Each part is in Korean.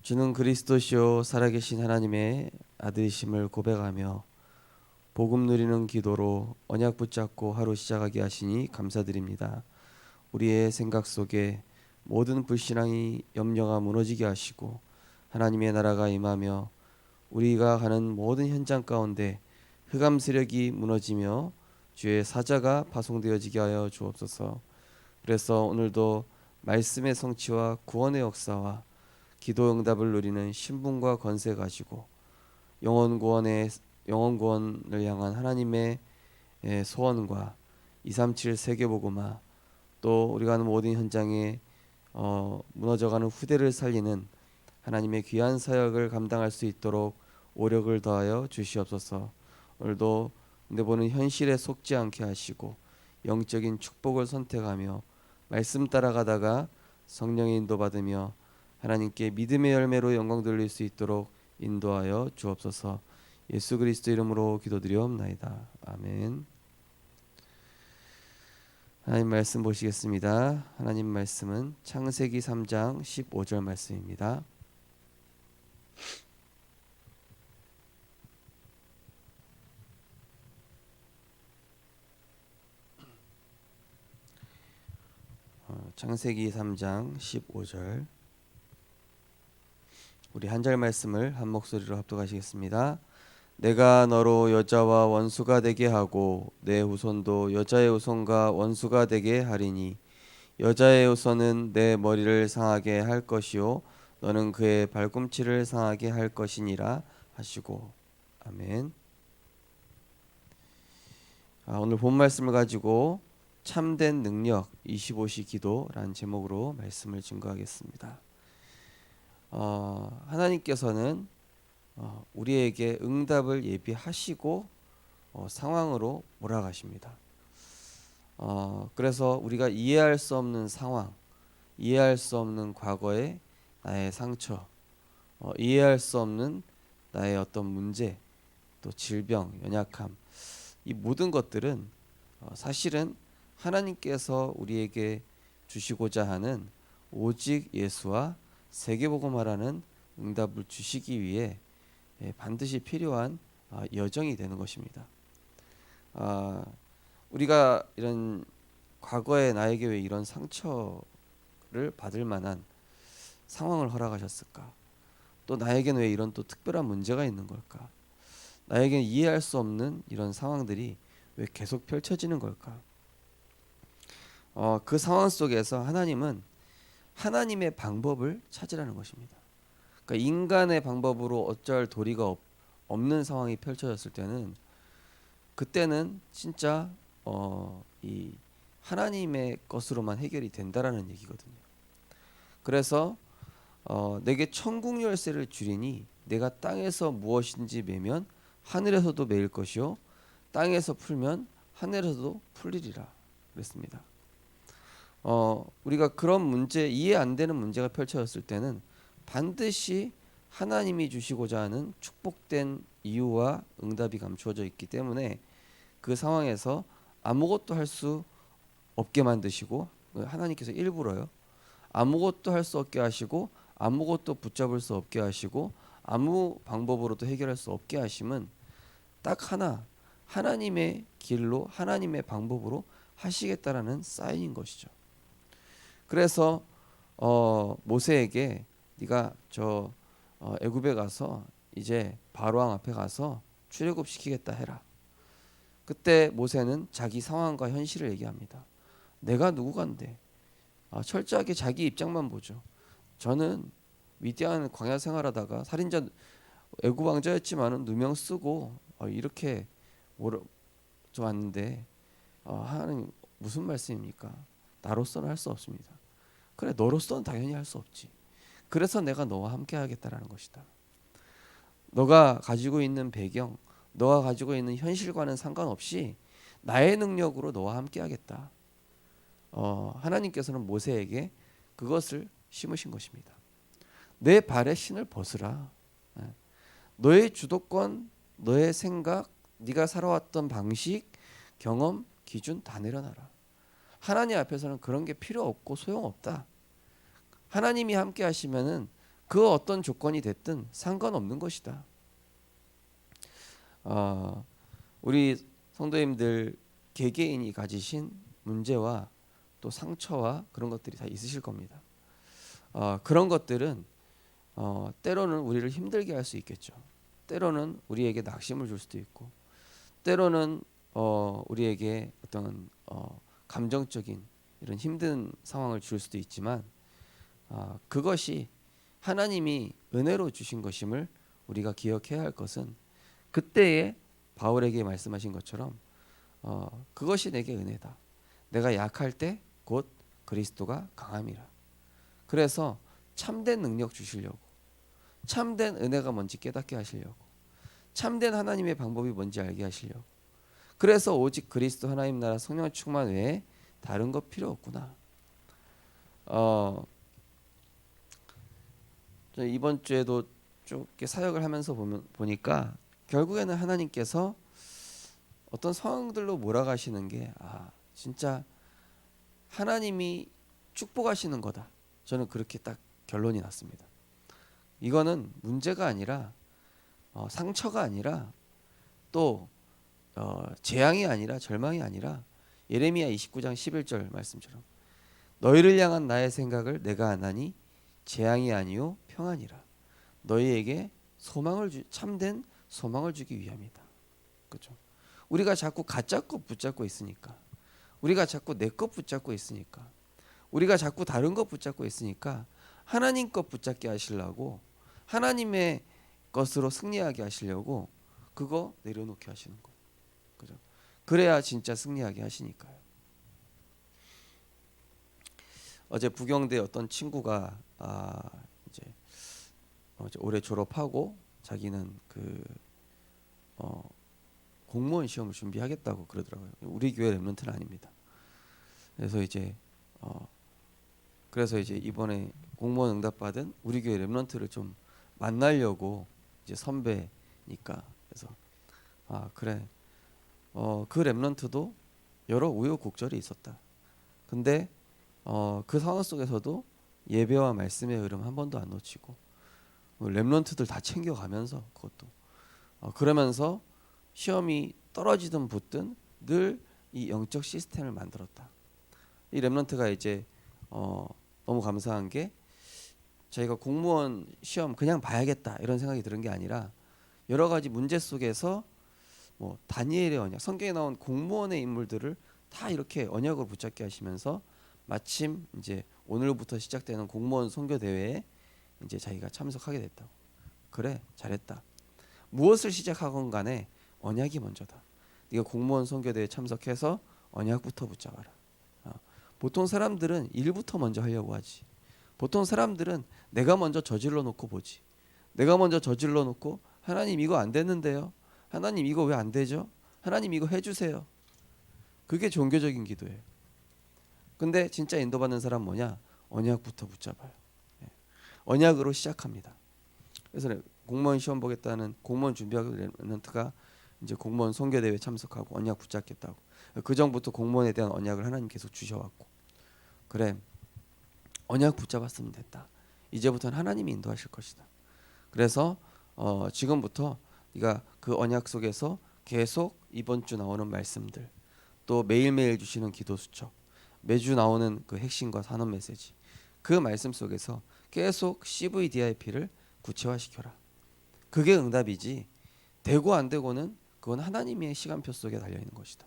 주는 그리스도시요 살아계신 하나님의 아들이심을 고백하며 복음 누리는 기도로 언약 붙잡고 하루 시작하게 하시니 감사드립니다. 우리의 생각 속에 모든 불신앙이 염려가 무너지게 하시고 하나님의 나라가 임하며 우리가 가는 모든 현장 가운데 흑암 세력이 무너지며 주의 사자가 파송되어지게 하여 주옵소서. 그래서 오늘도 말씀의 성취와 구원의 역사와 기도 응답을 누리는 신분과 권세 가지고 영혼 구원을 향한 하나님의 소원과 237 세계복음화, 또 우리가 하는 모든 현장에 무너져가는 후대를 살리는 하나님의 귀한 사역을 감당할 수 있도록 오력을 더하여 주시옵소서. 오늘도 내 보는 현실에 속지 않게 하시고 영적인 축복을 선택하며 말씀 따라가다가 성령의 인도받으며 하나님께 믿음의 열매로 영광 돌릴 수 있도록 인도하여 주옵소서. 예수 그리스도 이름으로 기도드리옵나이다. 아멘. 하나님 말씀 보시겠습니다. 하나님 말씀은 창세기 3장 15절 말씀입니다. 창세기 3장 15절, 우리 한 절 말씀을 한 목소리로 합독하시겠습니다. 내가 너로 여자와 원수가 되게 하고 내 후손도 여자의 후손과 원수가 되게 하리니 여자의 후손은 내 머리를 상하게 할 것이요 너는 그의 발꿈치를 상하게 할 것이니라 하시고. 아멘. 오늘 본 말씀을 가지고 참된 능력 25시 기도라는 제목으로 말씀을 증거하겠습니다. 하나님께서는 우리에게 응답을 예비하시고 상황으로 몰아가십니다. 그래서 우리가 이해할 수 없는 상황, 이해할 수 없는 과거의 나의 상처, 이해할 수 없는 나의 어떤 문제, 또 질병, 연약함, 이 모든 것들은 사실은 하나님께서 우리에게 주시고자 하는 오직 예수와 세계복음화라는 응답을 주시기 위해 반드시 필요한 여정이 되는 것입니다. 우리가 이런 과거에 나에게 왜 이런 상처를 받을 만한 상황을 허락하셨을까? 또 나에게는 왜 이런 또 특별한 문제가 있는 걸까? 나에게는 이해할 수 없는 이런 상황들이 왜 계속 펼쳐지는 걸까? 그 상황 속에서 하나님은 하나님의 방법을 찾으라는 것입니다. 그러니까 인간의 방법으로 어쩔 도리가 없는 상황이 펼쳐졌을 때는, 그때는 진짜 이 하나님의 것으로만 해결이 된다라는 얘기거든요. 그래서 내게 천국 열쇠를 주리니 내가 땅에서 무엇인지 매면 하늘에서도 매일 것이요 땅에서 풀면 하늘에서도 풀리리라 그랬습니다. 우리가 그런 문제, 이해 안 되는 문제가 펼쳐졌을 때는 반드시 하나님이 주시고자 하는 축복된 이유와 응답이 감추어져 있기 때문에 그 상황에서 아무것도 할 수 없게 만드시고, 하나님께서 일부러요, 아무것도 할 수 없게 하시고 아무것도 붙잡을 수 없게 하시고 아무 방법으로도 해결할 수 없게 하심은 딱 하나, 하나님의 길로 하나님의 방법으로 하시겠다라는 사인인 것이죠. 그래서 모세에게 네가 저 애굽에 가서 이제 바로왕 앞에 가서 출애굽시키겠다 해라. 그때 모세는 자기 상황과 현실을 얘기합니다. 내가 누구간데? 철저하게 자기 입장만 보죠. 저는 위대한 광야 생활하다가 살인자 애굽 왕자였지만은 누명 쓰고 이렇게 저 왔는데 하나님 무슨 말씀입니까? 나로서는 할 수 없습니다. 그래, 너로서는 당연히 할 수 없지. 그래서 내가 너와 함께 하겠다라는 것이다. 너가 가지고 있는 배경, 너가 가지고 있는 현실과는 상관없이 나의 능력으로 너와 함께 하겠다. 하나님께서는 모세에게 그것을 심으신 것입니다. 내 발에 신을 벗으라. 너의 주도권, 너의 생각, 네가 살아왔던 방식, 경험, 기준 다 내려놔라. 하나님 앞에서는 그런 게 필요 없고 소용없다. 하나님이 함께 하시면은 그 어떤 조건이 됐든 상관없는 것이다. 우리 성도님들 개개인이 가지신 문제와 또 상처와 그런 것들이 다 있으실 겁니다. 그런 것들은 때로는 우리를 힘들게 할 수 있겠죠. 때로는 우리에게 낙심을 줄 수도 있고, 때로는 우리에게 어떤 감정적인 이런 힘든 상황을 줄 수도 있지만, 그것이 하나님이 은혜로 주신 것임을 우리가 기억해야 할 것은, 그때에 바울에게 말씀하신 것처럼 그것이 내게 은혜다. 내가 약할 때 곧 그리스도가 강함이라. 그래서 참된 능력 주시려고, 참된 은혜가 뭔지 깨닫게 하시려고, 참된 하나님의 방법이 뭔지 알게 하시려고. 그래서 오직 그리스도 하나님 나라 성령 충만 외에 다른 것 필요 없구나. 이번 주에도 쭉 사역을 하면서 보니까 결국에는 하나님께서 어떤 상황들로 몰아가시는 게 진짜 하나님이 축복하시는 거다. 저는 그렇게 딱 결론이 났습니다. 이거는 문제가 아니라 상처가 아니라 또 재앙이 아니라 절망이 아니라 예레미야 29장 11절 말씀처럼 너희를 향한 나의 생각을 내가 아나니 재앙이 아니요 평안이라. 너희에게 참된 소망을 주기 위함이다. 그렇죠? 우리가 자꾸 가짜 것 붙잡고 있으니까, 우리가 자꾸 내 것 붙잡고 있으니까, 우리가 자꾸 다른 것 붙잡고 있으니까 하나님 것 붙잡게 하시려고, 하나님의 것으로 승리하게 하시려고 그거 내려놓게 하시는 거예요. 그죠? 그래야 진짜 승리하게 하시니까요. 어제 부경대 어떤 친구가 이제 올해 졸업하고 자기는 공무원 시험을 준비하겠다고 그러더라고요. 우리 교회 랩런트는 아닙니다. 그래서 이제 이번에 공무원 응답 받은 우리 교회 랩런트를 좀 만나려고, 이제 선배니까. 그래서 그래, 그 랩런트도 여러 우여곡절이 있었다. 근데 그 상황 속에서도 예배와 말씀의 흐름 한 번도 안 놓치고 랩런트들 다 챙겨가면서, 그것도 그러면서 시험이 떨어지든 붙든 늘 이 영적 시스템을 만들었다. 이 랩런트가 이제 너무 감사한 게, 저희가 공무원 시험 그냥 봐야겠다 이런 생각이 드는 게 아니라, 여러 가지 문제 속에서 뭐 다니엘의 언약, 성경에 나온 공무원의 인물들을 다 이렇게 언약으로 붙잡게 하시면서 마침 이제 오늘부터 시작되는 공무원 선교 대회에 이제 자기가 참석하게 됐다고. 그래, 잘했다. 무엇을 시작하건 간에 언약이 먼저다. 네가 공무원 선교 대회에 참석해서 언약부터 붙잡아라. 보통 사람들은 일부터 먼저 하려고 하지. 보통 사람들은 내가 먼저 저질러 놓고 보지. 내가 먼저 저질러 놓고, 하나님 이거 안 됐는데요. 하나님 이거 왜 안 되죠? 하나님 이거 해주세요. 그게 종교적인 기도예요. 근데 진짜 인도받는 사람 뭐냐? 언약부터 붙잡아요. 언약으로 시작합니다. 그래서 공무원 시험 보겠다는 공무원 준비하고 랩런트가 이제 공무원 선교 대회 참석하고 언약 붙잡겠다고. 그 전부터 공무원에 대한 언약을 하나님 계속 주셔왔고, 그래, 언약 붙잡았으면 됐다. 이제부터는 하나님이 인도하실 것이다. 그래서 지금부터 네가 그 언약 속에서 계속 이번 주 나오는 말씀들, 또 매일매일 주시는 기도 수첩, 매주 나오는 그 핵심과 산업 메시지, 그 말씀 속에서 계속 CVDIP를 구체화시켜라. 그게 응답이지, 되고 안 되고는 그건 하나님의 시간표 속에 달려 있는 것이다.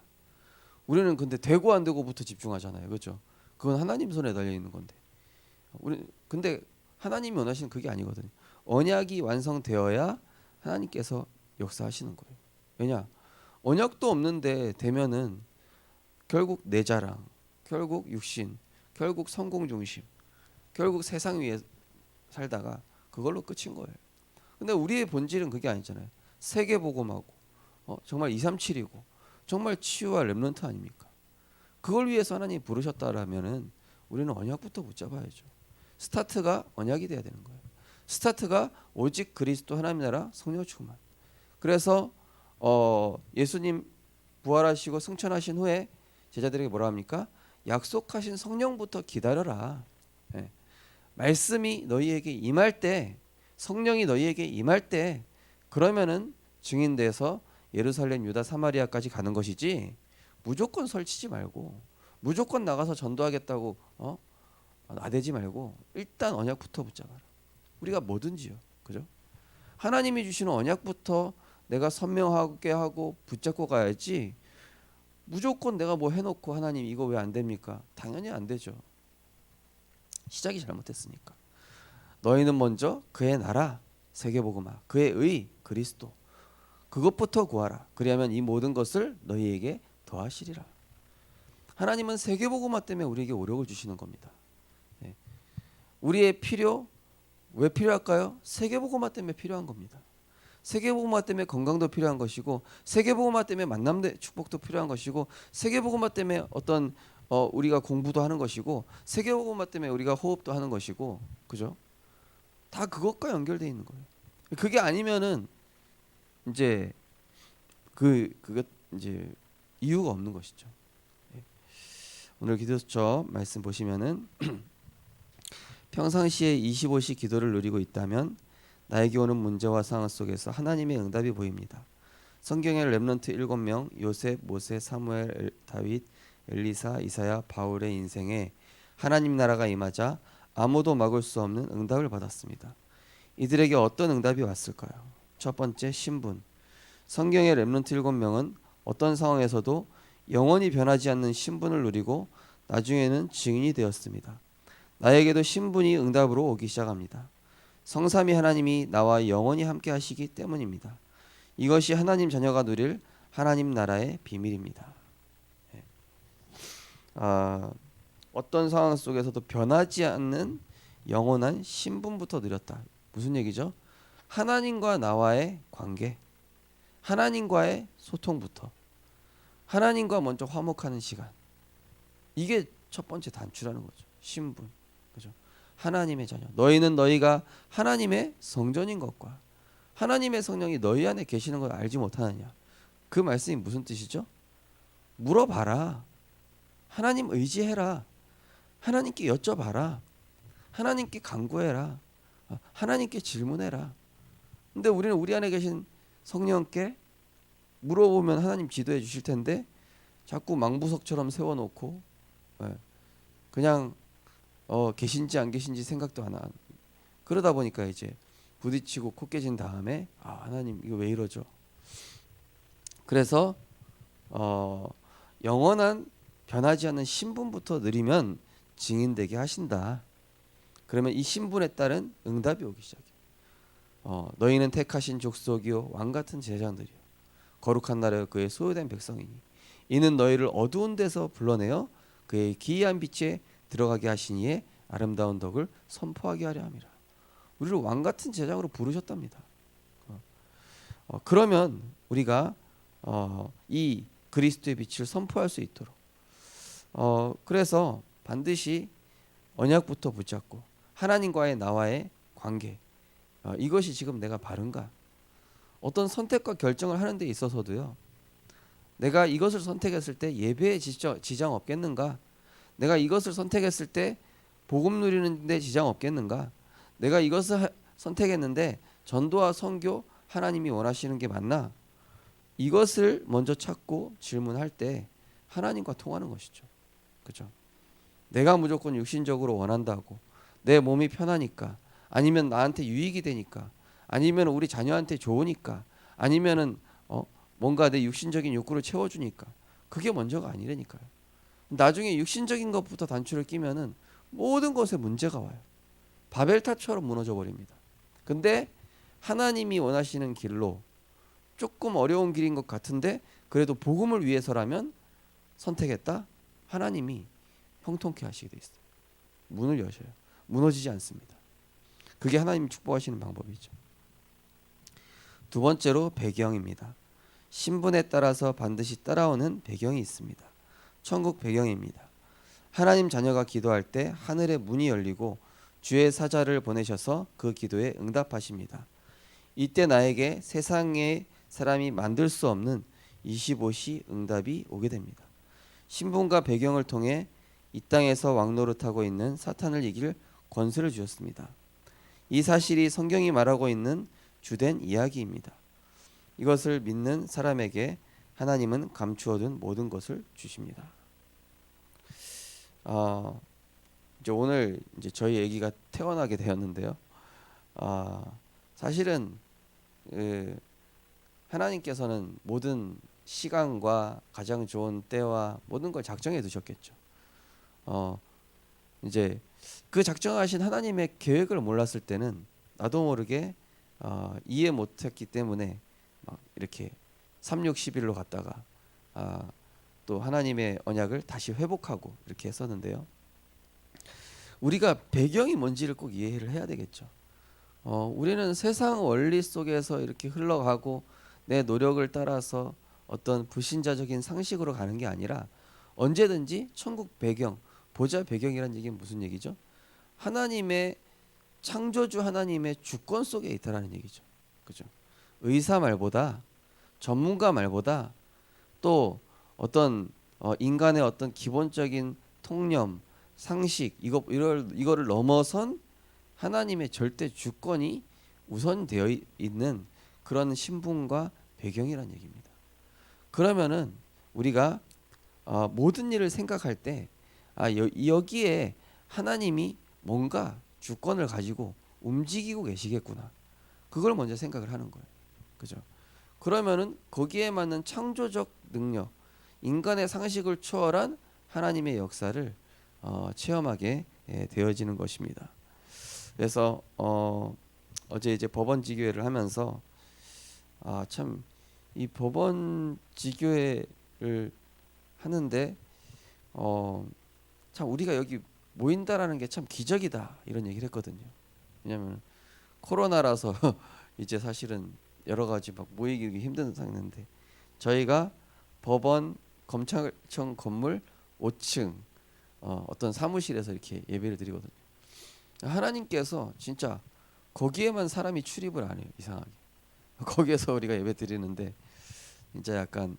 우리는 근데 되고 안 되고부터 집중하잖아요. 그렇죠? 그건 하나님 손에 달려 있는 건데. 근데 하나님이 원하시는 그게 아니거든요. 언약이 완성되어야 하나님께서 역사하시는 거예요. 왜냐? 언약도 없는데 되면은 결국 내 자랑, 결국 육신, 결국 성공 중심, 결국 세상 위에 살다가 그걸로 끝인 거예요. 근데 우리의 본질은 그게 아니잖아요. 세계 복음하고 정말 237이고 정말 치유와 렘넌트 아닙니까? 그걸 위해서 하나님이 부르셨다라면은 우리는 언약부터 붙잡아야죠. 스타트가 언약이 돼야 되는 거예요. 스타트가 오직 그리스도 하나님 나라 성령 충만. 그래서 예수님 부활하시고 승천하신 후에 제자들에게 뭐라 합니까? 약속하신 성령부터 기다려라. 예. 말씀이 너희에게 임할 때, 성령이 너희에게 임할 때, 그러면은 증인돼서 예루살렘, 유다, 사마리아까지 가는 것이지, 무조건 설치지 말고 무조건 나가서 전도하겠다고 나대지 말고 일단 언약부터 붙잡아라. 우리가 뭐든지요, 그죠? 하나님이 주시는 언약부터 내가 선명하게 하고 붙잡고 가야지, 무조건 내가 뭐 해놓고 하나님 이거 왜 안 됩니까? 당연히 안 되죠. 시작이 잘못됐으니까. 너희는 먼저 그의 나라, 세계복음화, 그의 의, 그리스도, 그것부터 구하라. 그리하면 이 모든 것을 너희에게 더하시리라. 하나님은 세계복음화 때문에 우리에게 오력을 주시는 겁니다. 예. 우리의 필요, 왜 필요할까요? 세계복음화 때문에 필요한 겁니다. 세계복음화 때문에 건강도 필요한 것이고, 세계복음화 때문에 만남의 축복도 필요한 것이고, 세계복음화 때문에 어떤 우리가 공부도 하는 것이고, 세계복음화 때문에 우리가 호흡도 하는 것이고, 그죠? 다 그것과 연결되어 있는 거예요. 그게 아니면은 이제 그것 이제 이유가 없는 것이죠. 오늘 기도처 말씀 보시면은 평상시에 25시 기도를 누리고 있다면 나에게 오는 문제와 상황 속에서 하나님의 응답이 보입니다. 성경의 렘넌트 7명, 요셉, 모세, 사무엘, 다윗, 엘리사, 이사야, 바울의 인생에 하나님 나라가 임하자 아무도 막을 수 없는 응답을 받았습니다. 이들에게 어떤 응답이 왔을까요? 첫 번째, 신분. 성경의 렘넌트 7명은 어떤 상황에서도 영원히 변하지 않는 신분을 누리고 나중에는 증인이 되었습니다. 나에게도 신분이 응답으로 오기 시작합니다. 성삼위 하나님이 나와 영원히 함께 하시기 때문입니다. 이것이 하나님 자녀가 누릴 하나님 나라의 비밀입니다. 어떤 상황 속에서도 변하지 않는 영원한 신분부터 누렸다. 무슨 얘기죠? 하나님과 나와의 관계, 하나님과의 소통부터, 하나님과 먼저 화목하는 시간, 이게 첫 번째 단추라는 거죠. 신분, 그죠? 하나님의 자녀. 너희는 너희가 하나님의 성전인 것과 하나님의 성령이 너희 안에 계시는 걸 알지 못하느냐. 그 말씀이 무슨 뜻이죠? 물어봐라. 하나님 의지해라. 하나님께 여쭤봐라. 하나님께 간구해라. 하나님께 질문해라. 근데 우리는 우리 안에 계신 성령께 물어보면 하나님 지도해 주실 텐데 자꾸 망부석처럼 세워놓고 그냥 계신지 안 계신지 생각도 안 하는, 그러다 보니까 이제 부딪히고 코 깨진 다음에 하나님 이거 왜 이러죠? 그래서 영원한 변하지 않는 신분부터 누리면 증인되게 하신다. 그러면 이 신분에 따른 응답이 오기 시작해요. 너희는 택하신 족속이요 왕 같은 제자들이요 거룩한 나라여 그의 소유된 백성이니 이는 너희를 어두운 데서 불러내어 그의 기이한 빛에 들어가게 하시니에 아름다운 덕을 선포하게 하려 함이라. 우리를 왕 같은 제장으로 부르셨답니다. 그러면 우리가 이 그리스도의 빛을 선포할 수 있도록 그래서 반드시 언약부터 붙잡고 하나님과의 나와의 관계, 이것이 지금 내가 바른가? 어떤 선택과 결정을 하는 데 있어서도요, 내가 이것을 선택했을 때 예배에 지장 없겠는가? 내가 이것을 선택했을 때 복음 누리는 데 지장 없겠는가? 내가 이것을 선택했는데 전도와 선교 하나님이 원하시는 게 맞나? 이것을 먼저 찾고 질문할 때 하나님과 통하는 것이죠. 그렇죠? 내가 무조건 육신적으로 원한다고, 내 몸이 편하니까, 아니면 나한테 유익이 되니까, 아니면 우리 자녀한테 좋으니까, 아니면은 뭔가 내 육신적인 욕구를 채워주니까, 그게 먼저가 아니라니까요. 나중에 육신적인 것부터 단추를 끼면은 모든 것에 문제가 와요. 바벨탑처럼 무너져 버립니다. 근데 하나님이 원하시는 길로, 조금 어려운 길인 것 같은데 그래도 복음을 위해서라면 선택했다. 하나님이 형통케 하시게 돼 있어요. 문을 여셔요. 무너지지 않습니다. 그게 하나님 축복하시는 방법이죠. 두 번째로 배경입니다. 신분에 따라서 반드시 따라오는 배경이 있습니다. 천국 배경입니다. 하나님 자녀가 기도할 때 하늘의 문이 열리고 주의 사자를 보내셔서 그 기도에 응답하십니다. 이때 나에게 세상의 사람이 만들 수 없는 25시 응답이 오게 됩니다. 신분과 배경을 통해 이 땅에서 왕노릇하고 있는 사탄을 이길 권세를 주셨습니다. 이 사실이 성경이 말하고 있는 주된 이야기입니다. 이것을 믿는 사람에게 하나님은 감추어둔 모든 것을 주십니다. 이제 오늘 이제 저희 아기가 태어나게 되었는데요. 사실은 하나님께서는 모든 시간과 가장 좋은 때와 모든 걸 작정해 두셨겠죠. 이제 그 작정하신 하나님의 계획을 몰랐을 때는 나도 모르게 이해 못했기 때문에 막 이렇게 3611로 갔다가 또 하나님의 언약을 다시 회복하고 이렇게 했었는데요. 우리가 배경이 뭔지를 꼭 이해를 해야 되겠죠. 우리는 세상 원리 속에서 이렇게 흘러가고 내 노력을 따라서 어떤 불신자적인 상식으로 가는 게 아니라 언제든지 천국 배경, 보좌 배경이란 얘기는 무슨 얘기죠? 하나님의 창조주 하나님의 주권 속에 있다라는 얘기죠. 그죠? 의사 말보다 전문가 말보다 또 어떤 인간의 어떤 기본적인 통념, 상식 이거를 넘어선 하나님의 절대 주권이 우선되어 있는 그런 신분과 배경이란 얘기입니다. 그러면은 우리가 모든 일을 생각할 때 여기에 하나님이 뭔가 주권을 가지고 움직이고 계시겠구나. 그걸 먼저 생각을 하는 거예요. 그죠? 그러면은 거기에 맞는 창조적 능력, 인간의 상식을 초월한 하나님의 역사를 체험하게 되어지는 것입니다. 그래서 어제 이제 법원지교회를 하면서 참 이 법원지교회를 하는데 참 우리가 여기 모인다라는 게 참 기적이다 이런 얘기를 했거든요. 왜냐하면 코로나라서 이제 사실은 여러 가지 막 모이기 힘든 상황인데 저희가 법원 검찰청 건물 5층 어떤 사무실에서 이렇게 예배를 드리거든요. 하나님께서 진짜 거기에만 사람이 출입을 안 해요. 이상하게 거기에서 우리가 예배 드리는데 진짜 약간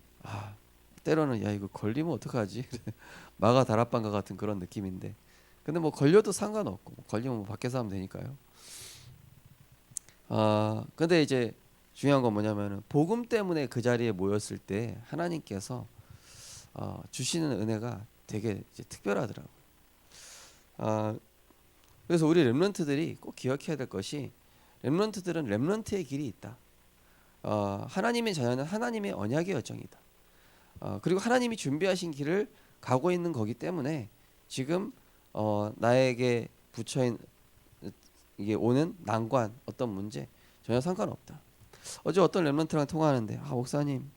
때로는 야 이거 걸리면 어떡하지 마가 다락방과 같은 그런 느낌인데 근데 뭐 걸려도 상관없고 걸리면 뭐 밖에서 하면 되니까요. 근데 이제 중요한 건 뭐냐면은 복음 때문에 그 자리에 모였을 때 하나님께서 주시는 은혜가 되게 이제 특별하더라고요. 그래서 우리 렘넌트들이 꼭 기억해야 될 것이 렘넌트들은 렘넌트의 길이 있다. 하나님의 자녀는 하나님의 언약의 여정이다. 그리고 하나님이 준비하신 길을 가고 있는 거기 때문에 지금 나에게 붙여인 이게 오는 난관 어떤 문제 전혀 상관없다. 어제 어떤 렘넌트랑 통화하는데 목사님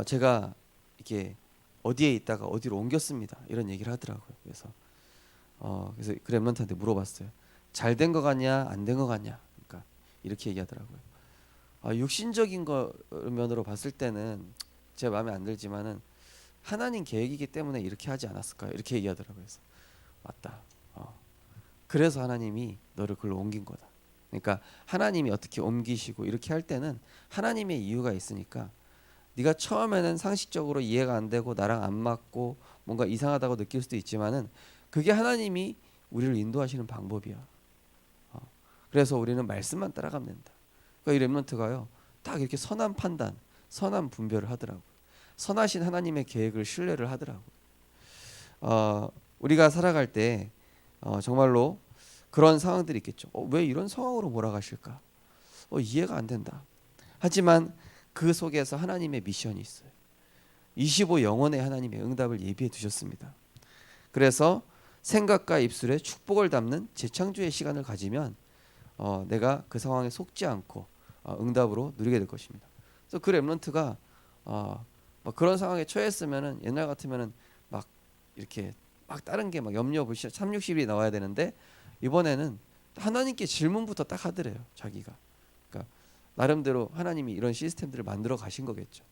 제가 이렇게 어디에 있다가 어디로 옮겼습니다 이런 얘기를 하더라고요. 그래서 그 렘넌트한테 물어봤어요. 잘 된 거 같냐 안 된 거 같냐. 그러니까 이렇게 얘기하더라고요. 육신적인 면으로 봤을 때는 제 마음에 안 들지만은 하나님 계획이기 때문에 이렇게 하지 않았을까요? 이렇게 얘기하더라고요. 그래서 맞다. 그래서 하나님이 너를 글로 옮긴 거다. 그러니까 하나님이 어떻게 옮기시고 이렇게 할 때는 하나님의 이유가 있으니까 네가 처음에는 상식적으로 이해가 안 되고 나랑 안 맞고 뭔가 이상하다고 느낄 수도 있지만은 그게 하나님이 우리를 인도하시는 방법이야. 그래서 우리는 말씀만 따라가면 된다. 그러니까 이 렘넌트가요 딱 이렇게 선한 판단, 선한 분별을 하더라고요. 선하신 하나님의 계획을 신뢰를 하더라고요. 우리가 살아갈 때 정말로 그런 상황들이 있겠죠. 왜 이런 상황으로 몰아가실까? 이해가 안 된다. 하지만 그 속에서 하나님의 미션이 있어요. 25 영혼의 하나님의 응답을 예비해 두셨습니다. 그래서 생각과 입술에 축복을 담는 재창조의 시간을 가지면 내가 그 상황에 속지 않고 응답으로 누리게 될 것입니다. 그래서 그 렘넌트가 막 그런 상황에 처했으면은 옛날 같으면은 막 이렇게 막 다른 게 막 염려불신 360이 나와야 되는데 이번에는 하나님께 질문부터 딱 하더래요. 자기가. 그러니까 나름대로 하나님이 이런 시스템들을 만들어 가신 거겠죠.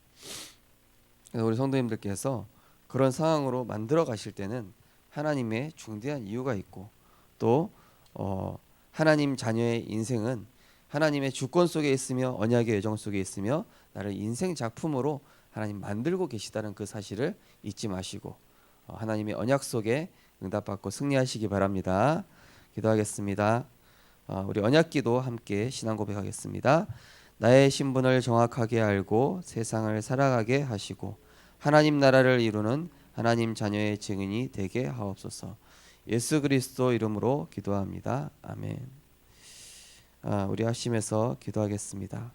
그래서 우리 성도님들께서 그런 상황으로 만들어 가실 때는 하나님의 중대한 이유가 있고 또 하나님 자녀의 인생은 하나님의 주권 속에 있으며 언약의 여정 속에 있으며 나를 인생 작품으로 하나님 만들고 계시다는 그 사실을 잊지 마시고 하나님의 언약 속에 응답받고 승리하시기 바랍니다. 기도하겠습니다. 우리 언약기도 함께 신앙 고백하겠습니다. 나의 신분을 정확하게 알고 세상을 살아가게 하시고 하나님 나라를 이루는 하나님 자녀의 증인이 되게 하옵소서. 예수 그리스도 이름으로 기도합니다. 아멘. 우리 합심해서 기도하겠습니다.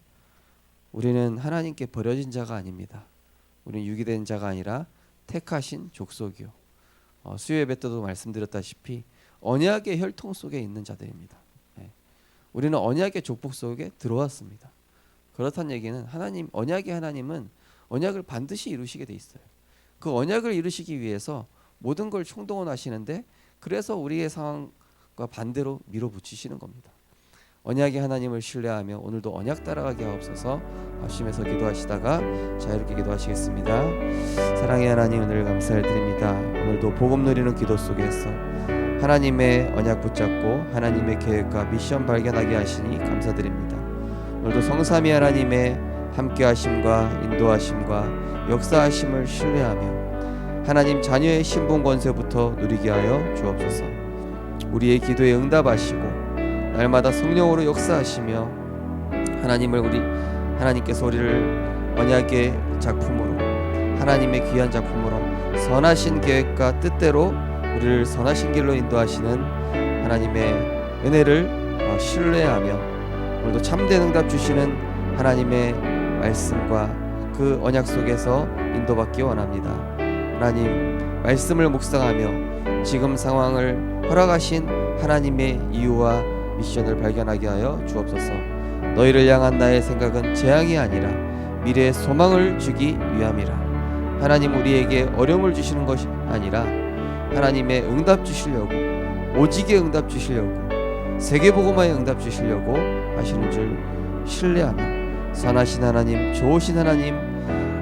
우리는 하나님께 버려진 자가 아닙니다. 우리는 유기된 자가 아니라 택하신 족속이요. 수요 예배 때도 말씀드렸다시피 언약의 혈통 속에 있는 자들입니다. 우리는 언약의 족복 속에 들어왔습니다. 그렇다는 얘기는 하나님, 언약의 하나님은 언약을 반드시 이루시게 돼 있어요. 그 언약을 이루시기 위해서 모든 걸 총동원하시는데, 그래서 우리의 상황과 반대로 밀어붙이시는 겁니다. 언약의 하나님을 신뢰하며 오늘도 언약 따라가게 하옵소서. 합심해서 기도하시다가 자유롭게 기도하시겠습니다. 사랑의 하나님, 은혜를 감사를 드립니다. 오늘도 복음 누리는 기도 속에서 하나님의 언약 붙잡고 하나님의 계획과 미션 발견하게 하시니 감사드립니다. 오늘도 성삼위 하나님의 함께하심과 인도하심과 역사하심을 신뢰하며 하나님 자녀의 신분 권세부터 누리게 하여 주옵소서. 우리의 기도에 응답하시고 날마다 성령으로 역사하시며 하나님께서 우리를 언약의 작품으로, 하나님의 귀한 작품으로 선하신 계획과 뜻대로 우리를 선하신 길로 인도하시는 하나님의 은혜를 신뢰하며 오늘도 참된 응답 주시는 하나님의 말씀과 그 언약 속에서 인도받기 원합니다. 하나님 말씀을 묵상하며 지금 상황을 허락하신 하나님의 이유와 미션을 발견하게 하여 주옵소서. 너희를 향한 나의 생각은 재앙이 아니라 미래의 소망을 주기 위함이라. 하나님 우리에게 어려움을 주시는 것이 아니라 하나님의 응답 주시려고, 오직의 응답 주시려고, 세계복음화의 응답 주시려고 하시는 줄 신뢰하며 선하신 하나님, 좋으신 하나님,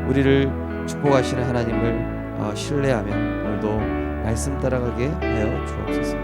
우리를 축복하시는 하나님을 신뢰하며 오늘도 말씀 따라가게 하여 주옵소서.